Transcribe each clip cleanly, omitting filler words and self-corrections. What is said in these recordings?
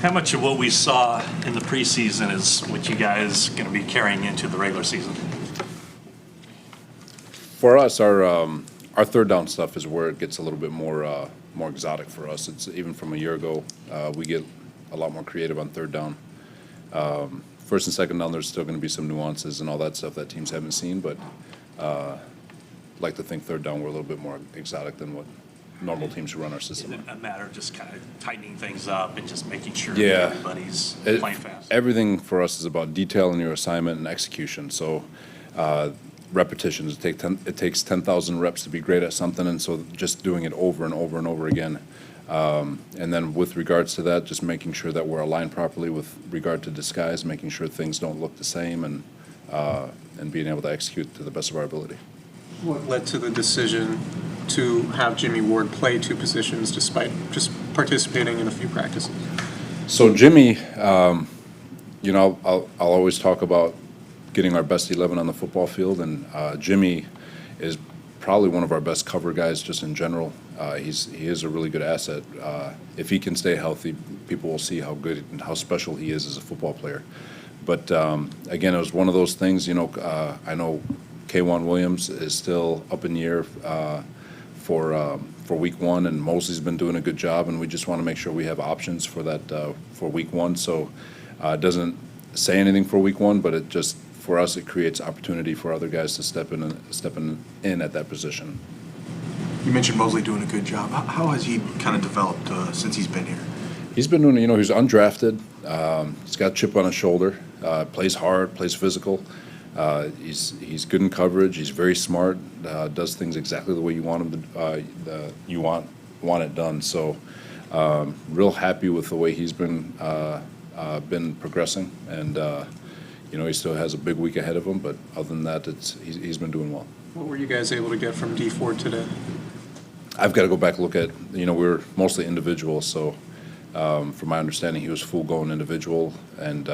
How much of what we saw in the preseason is what you guys going to be carrying into the regular season? For us, our third down stuff is where it gets a little bit more exotic for us. It's even from a year ago, we get a lot more creative on third down. First and second down, there's still going to be some nuances and all that stuff that teams haven't seen, but like to think third down we're a little bit more exotic than what normal teams who run our system. Is it a matter of just kind of tightening things up and just making sure Yeah. that everybody's playing fast? Everything for us is about detail in your assignment and execution. So repetitions, it takes 10,000 reps to be great at something, and so just doing it over and over and over again. And then with regards to that, just making sure that we're aligned properly with regard to disguise, making sure things don't look the same, and being able to execute to the best of our ability. What led to the decision to have Jimmy Ward play two positions despite just participating in a few practices? So Jimmy, I'll always talk about getting our best 11 on the football field, and Jimmy is probably one of our best cover guys just in general. He is a really good asset. If he can stay healthy, people will see how good and how special he is as a football player. But again, it was one of those things, I know Kwon Williams is still up in the air for week one, and Mosley's been doing a good job, and we just want to make sure we have options for that for week one. So it doesn't say anything for week one, but it just, for us, it creates opportunity for other guys to step in at that position. You mentioned Mosley doing a good job. How has he kind of developed since he's been here? He's been doing, he's undrafted. He's got a chip on his shoulder, plays hard, plays physical. He's good in coverage. He's very smart. Does things exactly the way you want him to. You want it done. So, real happy with the way he's been progressing, and he still has a big week ahead of him. But other than that, he's been doing well. What were you guys able to get from D Ford today? I've got to go back and look at. We were mostly individuals, so from my understanding, he was full going individual, and.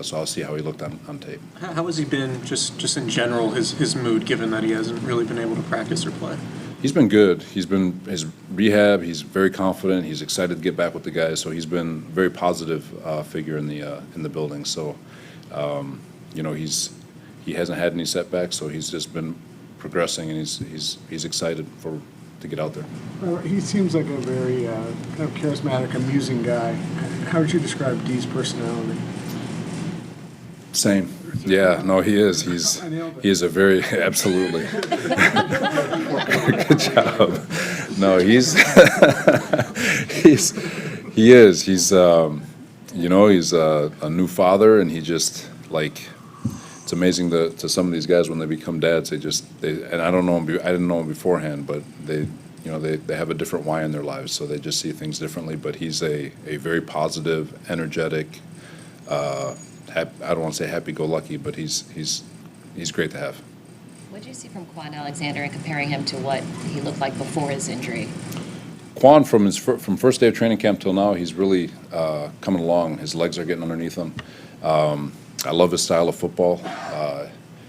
So I'll see how he looked on tape. How has he been, just in general, his mood, given that he hasn't really been able to practice or play? He's been good. He's been his rehab. He's very confident. He's excited to get back with the guys. So he's been a very positive figure in the building. So he hasn't had any setbacks. So he's just been progressing, and he's excited to get out there. He seems like a very kind of charismatic, amusing guy. How would you describe D's personality? Same. Yeah, no, he is. He is a very, absolutely. Good job. No, he is. He's a new father, and he just, it's amazing to some of these guys when they become dads, and I don't know him, I didn't know him beforehand, but they have a different why in their lives, so they just see things differently. But he's a very positive, energetic, I don't want to say happy-go-lucky, but he's great to have. What did you see from Kwon Alexander and comparing him to what he looked like before his injury? Kwon, from first day of training camp till now, he's really coming along. His legs are getting underneath him. I love his style of football.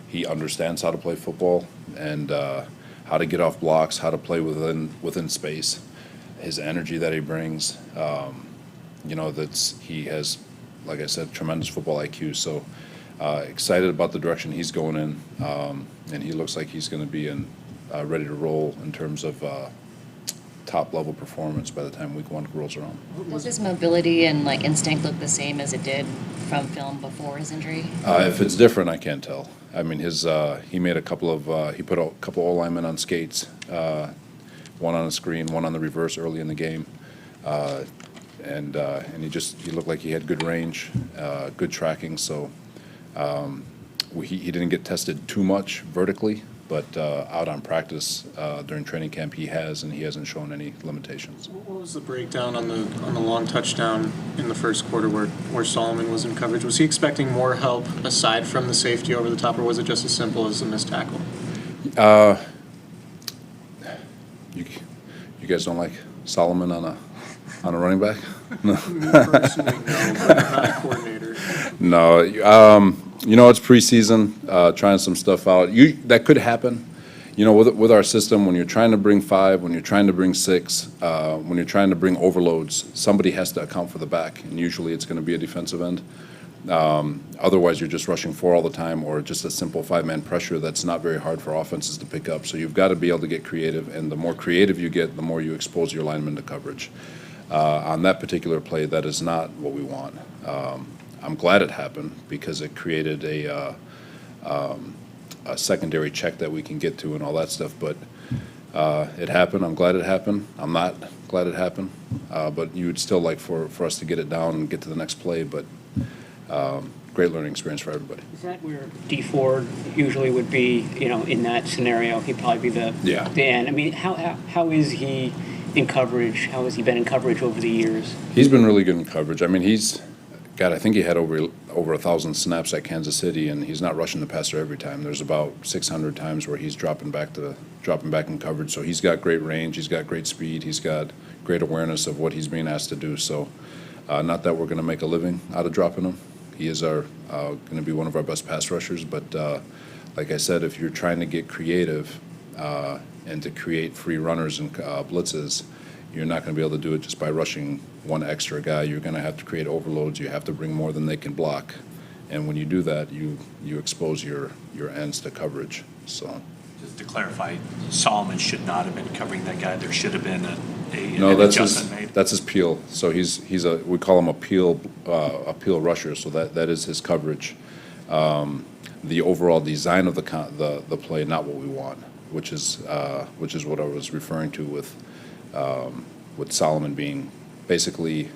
He understands how to play football and how to get off blocks, how to play within space. His energy that he brings, he has, like I said, tremendous football IQ. So excited about the direction he's going in, and he looks like he's going to be ready to roll in terms of top-level performance by the time week one rolls around. Does his mobility and instinct look the same as it did from film before his injury? If it's different, I can't tell. I mean, he made he put a couple of linemen on skates, one on a screen, one on the reverse early in the game. And he looked like he had good range, good tracking. So he didn't get tested too much vertically, but out on practice during training camp he hasn't shown any limitations. What was the breakdown on the long touchdown in the first quarter where Solomon was in coverage? Was he expecting more help aside from the safety over the top, or was it just as simple as a missed tackle? You guys don't like Solomon on a running back? No. Personally, no, but I'm not a coordinator. No, it's preseason, trying some stuff out. That could happen. with our system, when you're trying to bring 5, when you're trying to bring 6, when you're trying to bring overloads, somebody has to account for the back, and usually it's going to be a defensive end. Otherwise, you're just rushing 4 all the time, or just a simple 5-man pressure that's not very hard for offenses to pick up. So you've got to be able to get creative, and the more creative you get, the more you expose your linemen to coverage. On that particular play, that is not what we want. I'm glad it happened because it created a secondary check that we can get to and all that stuff. But it happened. I'm glad it happened. I'm not glad it happened. But you would still like for us to get it down and get to the next play. But great learning experience for everybody. Is that where D Ford usually would be, in that scenario? He'd probably be the end. I mean, how is he in coverage? How has he been in coverage over the years? He's been really good in coverage. I mean, I think he had over 1,000 snaps at Kansas City, and he's not rushing the passer every time. There's about 600 times where he's dropping back in coverage. So he's got great range, he's got great speed, he's got great awareness of what he's being asked to do. So not that we're going to make a living out of dropping him. He is going to be one of our best pass rushers. But like I said, if you're trying to get creative and to create free runners and blitzes, you're not going to be able to do it just by rushing one extra guy. You're going to have to create overloads. You have to bring more than they can block. And when you do that, you expose your ends to coverage. So, Just to clarify, Solomon should not have been covering that guy. There should have been no, an that's adjustment made. that's his peel. So we call him a peel rusher. So that is his coverage. The overall design of the play, not what we want, which is what I was referring to with Solomon being basically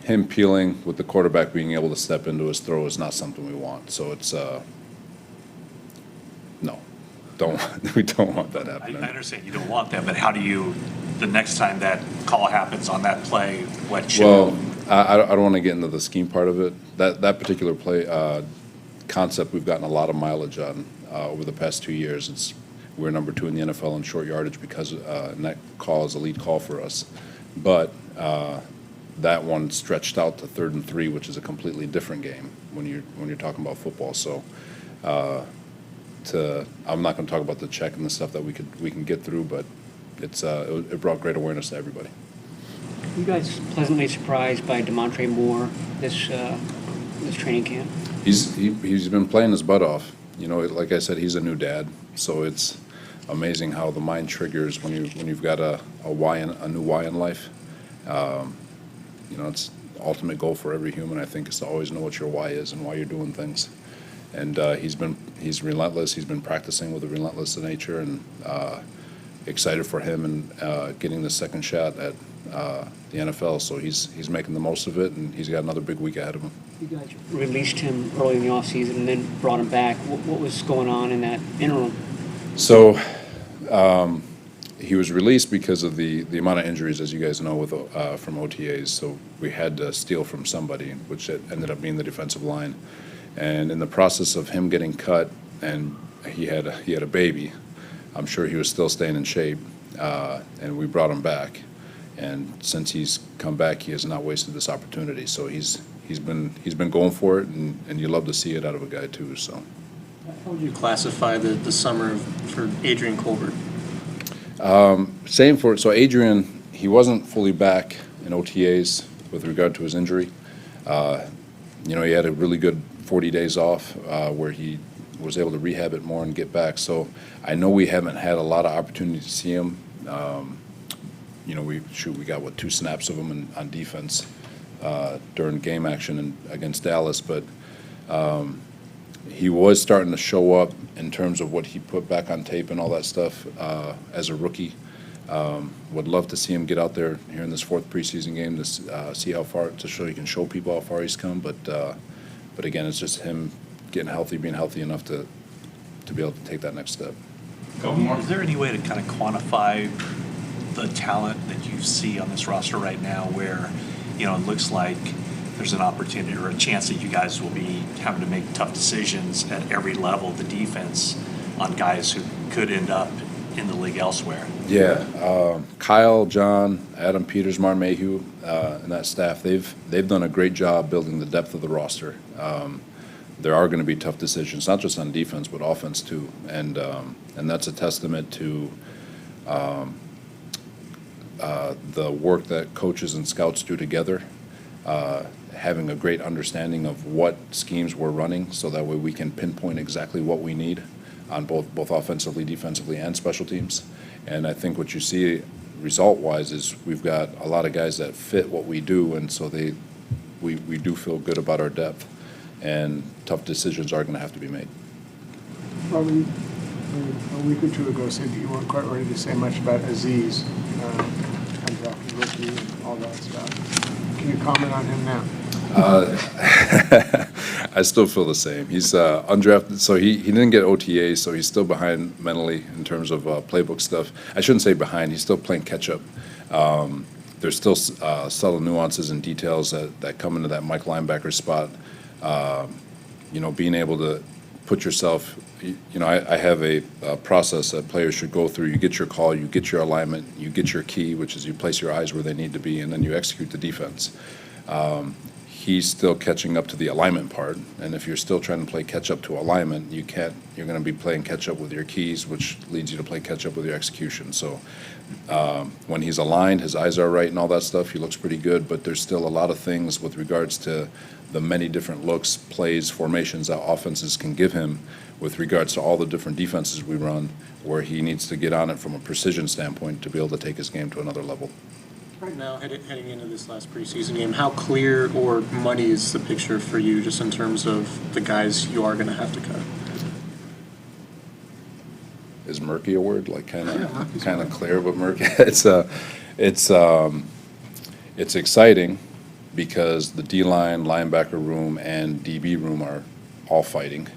him peeling with the quarterback being able to step into his throw is not something we want. So it's no, we don't want that I happening. understand you don't want that, but how do you, the next time that call happens on that play, what should? Well, I don't want to get into the scheme part of it. That particular play concept, we've gotten a lot of mileage on over the past 2 years. We're number 2 in the NFL in short yardage because and that call is a lead call for us. But that one stretched out to 3rd and 3, which is a completely different game when you're talking about football. So I'm not going to talk about the check and the stuff that we can get through, but it brought great awareness to everybody. You guys pleasantly surprised by DeMontre Moore this training camp? He's been playing his butt off. Like I said, he's a new dad, so it's amazing how the mind triggers when you've got a new why in life. It's the ultimate goal for every human, I think, is to always know what your why is and why you're doing things. And he's relentless. He's been practicing with a relentless nature, and excited for him and getting the second shot at the NFL. So he's making the most of it, and he's got another big week ahead of him. You guys released him early in the offseason and then brought him back. What was going on in that interim? So he was released because of the amount of injuries, as you guys know, from OTAs. So we had to steal from somebody, which ended up being the defensive line. And in the process of him getting cut, and he had a baby, I'm sure he was still staying in shape, and we brought him back. And since he's come back, he has not wasted this opportunity. So he's been going for it, and you love to see it out of a guy too. So. How would you classify the summer for Adrian Colbert? So Adrian, he wasn't fully back in OTAs with regard to his injury. He had a really good 40 days off where he was able to rehab it more and get back. So I know we haven't had a lot of opportunity to see him. We got 2 snaps of him on defense during game action against Dallas, but he was starting to show up in terms of what he put back on tape and all that stuff as a rookie. Would love to see him get out there here in this 4th preseason game to see how far, to show he can show people how far he's come. But again, it's just him getting healthy, being healthy enough to be able to take that next step. Is there any way to kind of quantify the talent that you see on this roster right now where, it looks like there's an opportunity or a chance that you guys will be having to make tough decisions at every level of the defense on guys who could end up in the league elsewhere? Yeah, Kyle, John, Adam Peters, Martin Mayhew, and that staff, they've done a great job building the depth of the roster. there are going to be tough decisions, not just on defense but offense too, and that's a testament to the work that coaches and scouts do together, having a great understanding of what schemes we're running, so that way we can pinpoint exactly what we need on both offensively, defensively, and special teams. And I think what you see result-wise is we've got a lot of guys that fit what we do, and so we do feel good about our depth, and tough decisions are going to have to be made. Probably a week or two ago said that you weren't quite ready to say much about Aziz, undrafted rookie and all that stuff. Can you comment on him now? I still feel the same. He's undrafted, so he didn't get OTA, so he's still behind mentally in terms of playbook stuff. I shouldn't say behind. He's still playing catch-up. There's still subtle nuances and details that come into that Mike linebacker spot. Being able to put yourself, I have a process that players should go through. You get your call, you get your alignment, you get your key, which is you place your eyes where they need to be, and then you execute the defense. He's still catching up to the alignment part, and if you're still trying to play catch up to alignment, you're going to be playing catch up with your keys, which leads you to play catch up with your execution. So when he's aligned, his eyes are right and all that stuff, he looks pretty good, but there's still a lot of things with regards to the many different looks, plays, formations that offenses can give him with regards to all the different defenses we run, where he needs to get on it from a precision standpoint to be able to take his game to another level. Right now, heading into this last preseason game, how clear or muddy is the picture for you, just in terms of the guys you are going to have to cut? Is murky a word? Like kind of clear, but murky. It's exciting because the D-line, linebacker room, and DB room are all fighting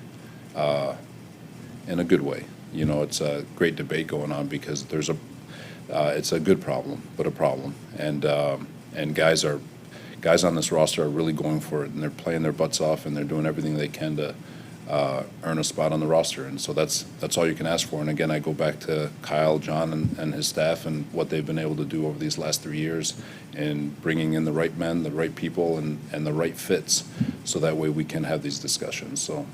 in a good way. It's a great debate going on because it's a good problem, but a problem, and guys on this roster are really going for it, and they're playing their butts off, and they're doing everything they can to earn a spot on the roster, and so that's all you can ask for. And again, I go back to Kyle, John, and his staff, and what they've been able to do over these last 3 years, in bringing in the right men, the right people, and the right fits, so that way we can have these discussions. So,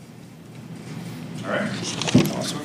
All right. awesome.